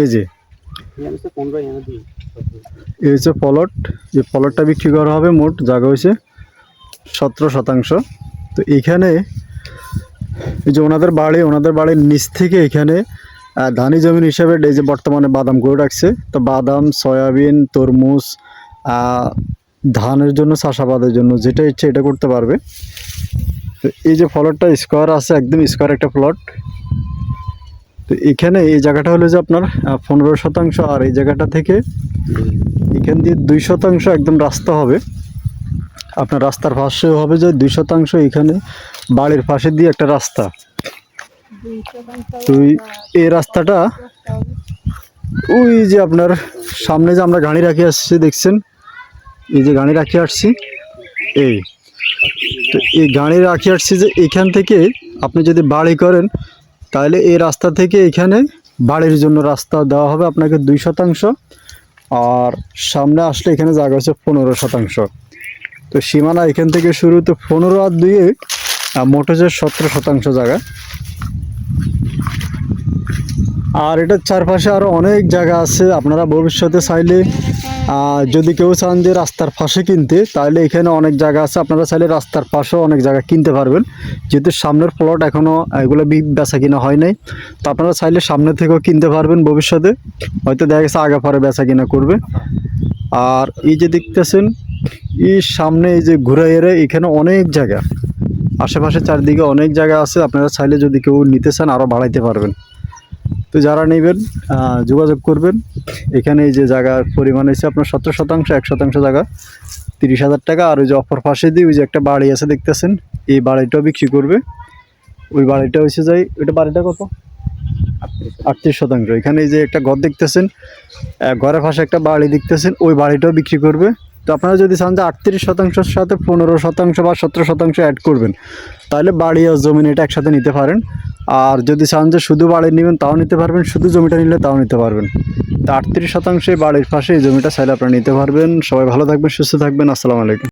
এই যে এই হচ্ছে প্লট, এই প্লটটা বিক্রি করা হবে। মোট জায়গা হয়েছে 17 শতাংশ। তো এইখানে এই যে ওনাদের বাড়ির নিচ থেকে এখানে ধানি জমিন হিসাবে এই যে বর্তমানে বাদাম করে রাখছে। তো বাদাম, সয়াবিন, তরমুজ, ধানের জন্য, চাষাবাদের জন্য যেটা ইচ্ছে এটা করতে পারবে। তো এই যে প্লটটা স্কোয়ার আছে, একদম স্কোয়ার একটা প্লট। তো এখানে এই জায়গাটা হলো যে আপনার 15 শতাংশ, আর এই জায়গাটা থেকে এখান দিয়ে 2 শতাংশ একদম রাস্তা হবে। আপনার রাস্তার পাশেও হবে যে 2 শতাংশ, এখানে বাড়ির পাশে দিয়ে একটা রাস্তা। তো এই রাস্তাটা ওই যে আপনার সামনে যে আমরা গাড়ি রাখি আসছি দেখছেন, এই যে গাড়ি রাখি আসছি, এই তো এই গাড়ি রাখি আসছি যে এখান থেকে আপনি যদি বাড়ি করেন তাহলে এই রাস্তা থেকে এখানে বাড়ির জন্য রাস্তা দেওয়া হবে আপনাকে 2 শতাংশ। আর সামনে আসলে এখানে জায়গা হচ্ছে 15 শতাংশ। তো সীমানা এখান থেকে শুরু, তো 15 আর 2 মোট হচ্ছে 17 শতাংশ জায়গা। আর এটার চারপাশে আরও অনেক জায়গা আছে। আপনারা ভবিষ্যতে চাইলে যদি কেউ চান যে রাস্তার পাশে কিনতে, তাহলে এখানে অনেক জায়গা আছে। আপনারা চাইলে রাস্তার পাশেও অনেক জায়গা কিনতে পারবেন, যেহেতু সামনের প্লট এখনও এগুলো বেচা কিনা হয় নাই। তো আপনারা চাইলে সামনে থেকেও কিনতে পারবেন ভবিষ্যতে, হয়তো দেখা গেছে আগে পরে বেচা কিনা করবে। আর এই যে দেখতেছেন এই সামনে এই যে ঘুরে এরে এখানে অনেক জায়গা, আশেপাশে চারদিকে অনেক জায়গা আছে। আপনারা চাইলে যদি কেউ নিতে চান আরও বাড়াইতে পারবেন। তো যারা নেবেন যোগাযোগ করবেন। এখানে এই যে জায়গার পরিমাণ হয়েছে আপনার 17 শতাংশ, 1 শতাংশ জায়গা 30,000 টাকা। আর ওই যে অপর পাশে দিয়ে ওই যে একটা বাড়ি আছে দেখতেছেন, এই বাড়িটাও বিক্রি করবে। ওই বাড়িটা হয়েছে যাই, ওইটা বাড়িটা কত, 38 শতাংশ। এখানে এই যে একটা ঘর দেখতেছেন, ঘরের পাশে একটা বাড়ি দেখতেছেন, ওই বাড়িটাও বিক্রি করবে। তো আপনারা যদি চান যে 38 শতাংশের সাথে 15 শতাংশ বা 17 শতাংশ অ্যাড করবেন, তাহলে বাড়ি আর জমিন এটা একসাথে নিতে পারেন। আর যদি চান যে শুধু বাড়ি নেবেন তাও নিতে পারবেন, শুধু জমিটা নিলে তাও নিতে পারবেন। তো 38 শতাংশে বাড়ির পাশে এই জমিটা চাইলে আপনারা নিতে পারবেন। সবাই ভালো থাকবেন, সুস্থ থাকবেন। আসসালামু আলাইকুম।